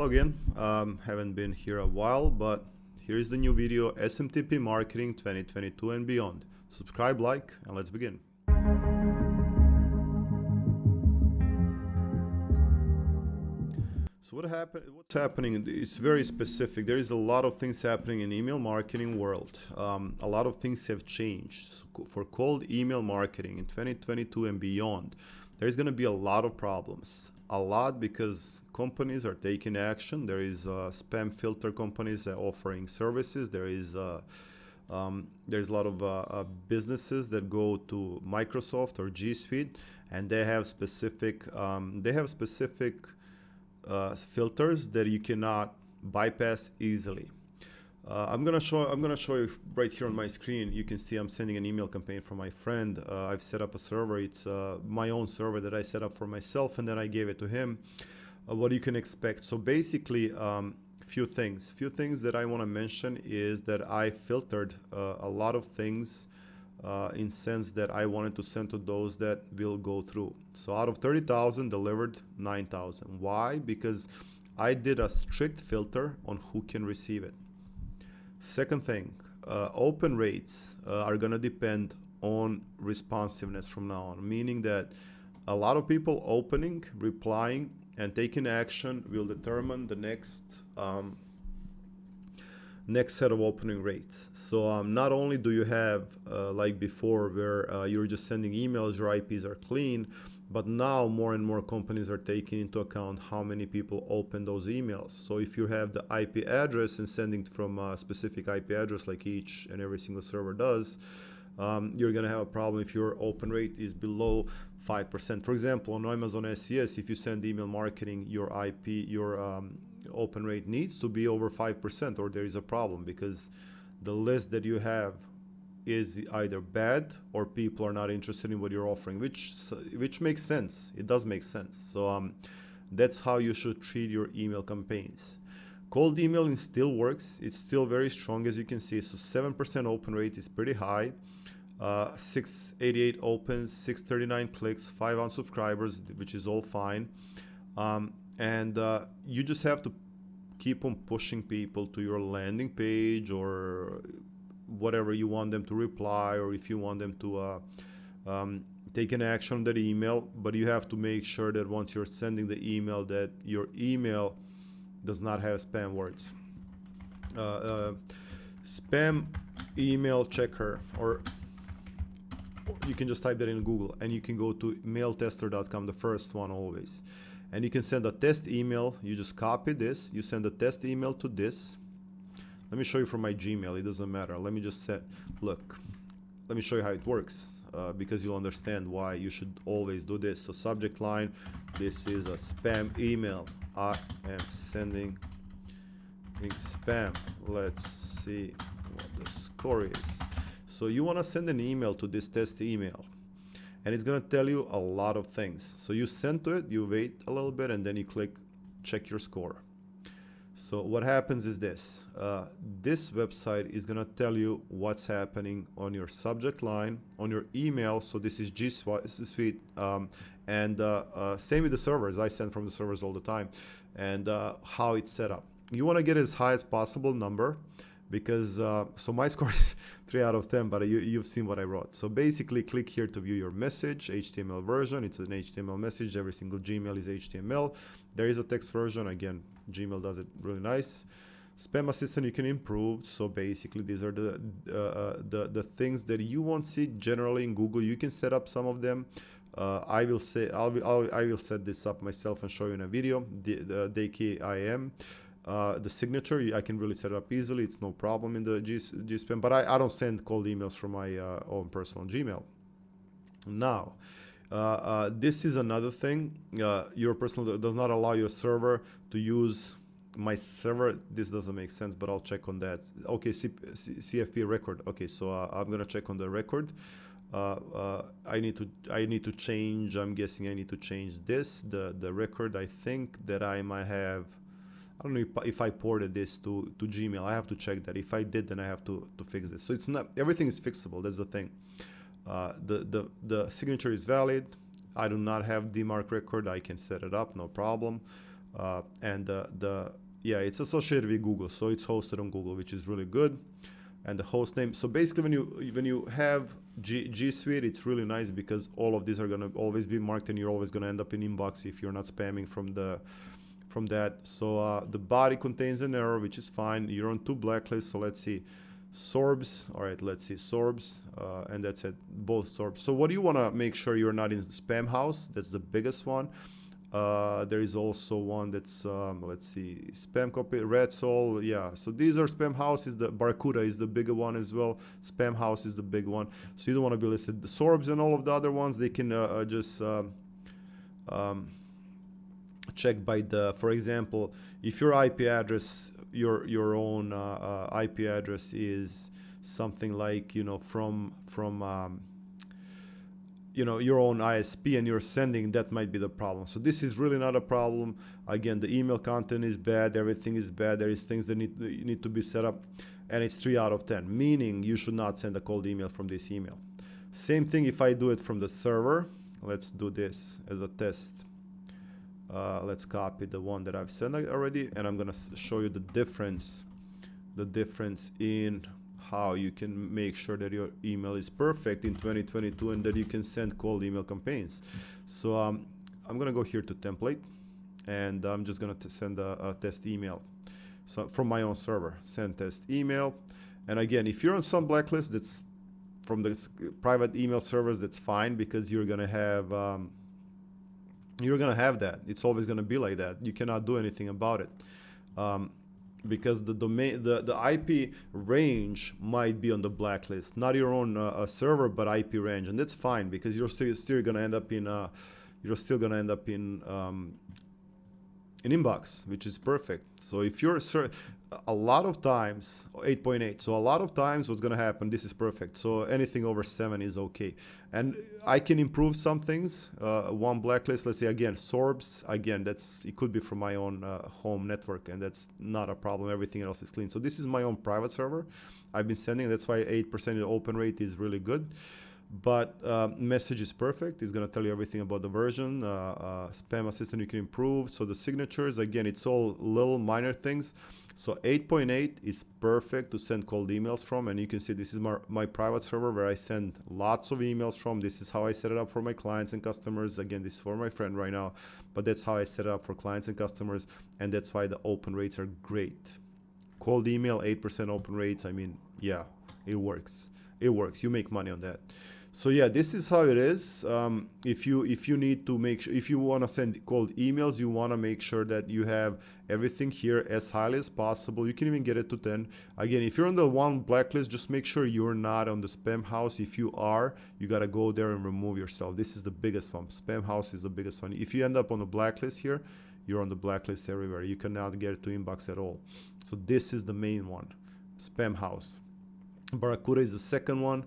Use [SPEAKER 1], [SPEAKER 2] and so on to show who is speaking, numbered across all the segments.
[SPEAKER 1] Hello again. Haven't been here a while, but here's the new video, SMTP Marketing 2022 and beyond. Subscribe, like, and let's begin. So what's happening? It's very specific. There is a lot of things happening in email marketing world. A lot of things have changed. So for cold email marketing in 2022 and beyond, there's going to be a lot of problems. A lot because companies are taking action. There is spam filter companies offering services. There's a lot of businesses that go to Microsoft or G Suite, and they have specific filters that you cannot bypass easily. I'm gonna show you right here on my screen. You can see I'm sending an email campaign for my friend. I've set up a server. It's my own server that I set up for myself, and then I gave it to him. What you can expect. So basically, few things that I want to mention is that I filtered a lot of things in sense that I wanted to send to those that will go through. So out of 30,000, delivered 9,000. Why? Because I did a strict filter on who can receive it. Second thing, open rates are going to depend on responsiveness from now on, meaning that a lot of people opening, replying, and taking action will determine the next set of opening rates. So not only do you have like before where you're just sending emails, your IPs are clean, but now more and more companies are taking into account how many people open those emails. So if you have the IP address and sending from a specific IP address like each and every single server does, you're going to have a problem if your open rate is below 5%. For example, on Amazon SES, if you send email marketing, your open rate needs to be over 5%, or there is a problem because the list that you have is either bad or people are not interested in what you're offering, which makes sense. It does make sense. So that's how you should treat your email campaigns. Cold emailing still works. It's still very strong, as you can see. So 7% open rate is pretty high. 688 opens, 639 clicks, 5 unsubscribers, which is all fine. And you just have to keep on pushing people to your landing page or whatever you want them to reply, or if you want them to take an action on that email. But you have to make sure that once you're sending the email, that your email does not have spam words. Spam email checker, or you can just type that in Google, and you can go to mailtester.com, the first one always, and you can send a test email. You just copy this, you send a test email to this. Let me show you from my Gmail. It doesn't matter. Let me just let me show you how it works, because you'll understand why you should always do this. So subject line, this is a spam email. I am sending spam. Let's see what the score is. So you want to send an email to this test email, and it's going to tell you a lot of things. So you send to it, you wait a little bit, and then you click check your score. So what happens is this. This website is going to tell you what's happening on your subject line, on your email. So this is G Suite, and same with the servers. I send from the servers all the time, and how it's set up. You want to get as high as possible number, because so my score is 3 out of 10, but you've seen what I wrote. So basically, click here to view your message, HTML version. It's an HTML message. Every single Gmail is HTML. There is a text version. Again, Gmail does it really nice. Spam assistant you can improve. So basically, these are the things that you won't see generally in Google. You can set up some of them. I will set this up myself and show you in a video. The DKIM. The signature, I can really set it up easily. It's no problem in the Gspam, but I don't send cold emails from my own personal Gmail. Now, this is another thing. Your personal does not allow your server to use my server. This doesn't make sense, but I'll check on that. Okay, CFP record. Okay, so I'm gonna check on the record. I need to change. I'm guessing I need to change this. The record. I think that I might have. I don't know if I ported this to Gmail. I have to check that. If I did, then I have to fix this. So it's not, everything is fixable. That's the thing. The signature is valid. I do not have DMARC record. I can set it up, no problem. and yeah, it's associated with Google, so it's hosted on Google, which is really good. And the host name. So basically, when you have G Suite, it's really nice because all of these are gonna always be marked, and you're always gonna end up in inbox if you're not spamming from that. So the body contains an error, which is fine. You're on 2 blacklists. So let's see, Sorbs. All right, let's see Sorbs, and that's it. Both Sorbs. So what do you want to make sure you're not in spam house? That's the biggest one. There is also one that's let's see, spam copy, Red Soul. Yeah, so these are spam houses. The Barracuda is the bigger one as well. Spam house is the big one, so you don't want to be listed. The Sorbs and all of the other ones, they can just check by the, for example, if your IP address, your own IP address is something like, you know, from you know, your own ISP, and you're sending, that might be the problem. So this is really not a problem. Again, the email content is bad, everything is bad, there is things that need to be set up, and it's 3 out of 10, meaning you should not send a cold email from this email. Same thing if I do it from the server. Let's do this as a test. Let's copy the one that I've sent already, and I'm gonna show you the difference in how you can make sure that your email is perfect in 2022 and that you can send cold email campaigns. So I'm gonna go here to template, and I'm just gonna send a test email. So from my own server, send test email. And again, if you're on some blacklist that's from the private email servers, that's fine, because you're gonna have that. It's always gonna be like that. You cannot do anything about it. Because the domain, the IP range might be on the blacklist, not your own server, but IP range, and that's fine, because you're still gonna end up in inbox, which is perfect. So if you're a lot of times 8.8, so a lot of times what's gonna happen, this is perfect. So anything over 7 is okay, and I can improve some things. One blacklist, let's say again Sorbs, again it could be from my own home network, and that's not a problem. Everything else is clean. So this is my own private server I've been sending. That's why 8% open rate is really good. But message is perfect. It's going to tell you everything about the version. Spam assistant you can improve. So the signatures, again, it's all little minor things. So 8.8 is perfect to send cold emails from. And you can see this is my private server where I send lots of emails from. This is how I set it up for my clients and customers. Again, this is for my friend right now, but that's how I set it up for clients and customers. And that's why the open rates are great. Cold email, 8% open rates. I mean, yeah, it works. It works. You make money on that. So yeah, this is how it is. If you need to make sure, if you want to send cold emails, you want to make sure that you have everything here as highly as possible. You can even get it to 10. Again, if you're on the one blacklist, just make sure you're not on the spam house. If you are, you got to go there and remove yourself. This is the biggest one. Spam house is the biggest one. If you end up on the blacklist here, you're on the blacklist everywhere. You cannot get it to inbox at all. So this is the main one, spam house. Barracuda is the second one.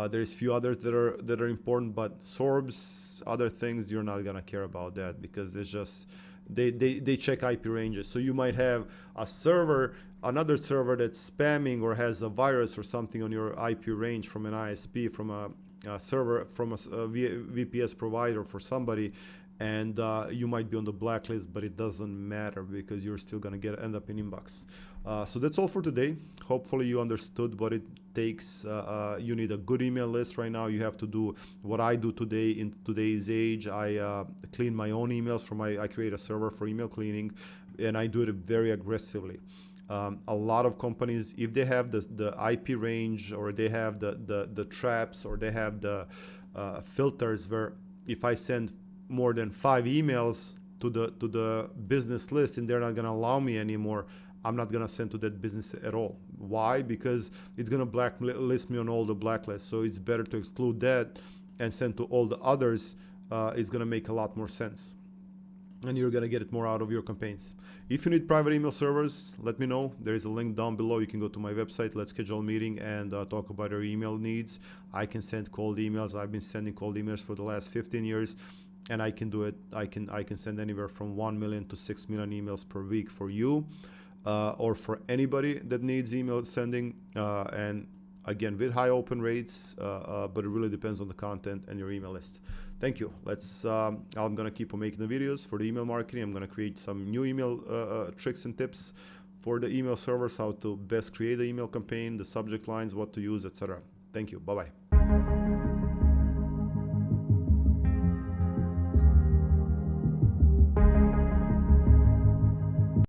[SPEAKER 1] There's few others that are important, but Sorbs, other things, you're not gonna care about that, because it's just they check IP ranges. So you might have a server, another server that's spamming or has a virus or something on your IP range from an ISP, from a server, from a VPS provider for somebody, and you might be on the blacklist, but it doesn't matter, because you're still gonna end up in inbox. So that's all for today. Hopefully you understood what it takes. You need a good email list right now. You have to do what I do today in today's age. I clean my own emails I create a server for email cleaning, and I do it very aggressively. A lot of companies, if they have the IP range, or they have the traps, or they have the filters where if I send more than 5 emails to the business list and they're not going to allow me anymore, I'm not going to send to that business at all. Why? Because it's going to blacklist me on all the blacklists. So it's better to exclude that and send to all the others. It's going to make a lot more sense, and you're going to get it more out of your campaigns. If you need private email servers, let me know. There is a link down below. You can go to my website. Let's schedule a meeting and talk about your email needs. I can send cold emails. I've been sending cold emails for the last 15 years. And I can do it. I can send anywhere from 1 million to 6 million emails per week for you, or for anybody that needs email sending. And again, with high open rates, but it really depends on the content and your email list. Thank you. I'm gonna keep on making the videos for the email marketing. I'm gonna create some new email tricks and tips for the email servers, how to best create the email campaign, the subject lines, what to use, etc. Thank you. Bye-bye.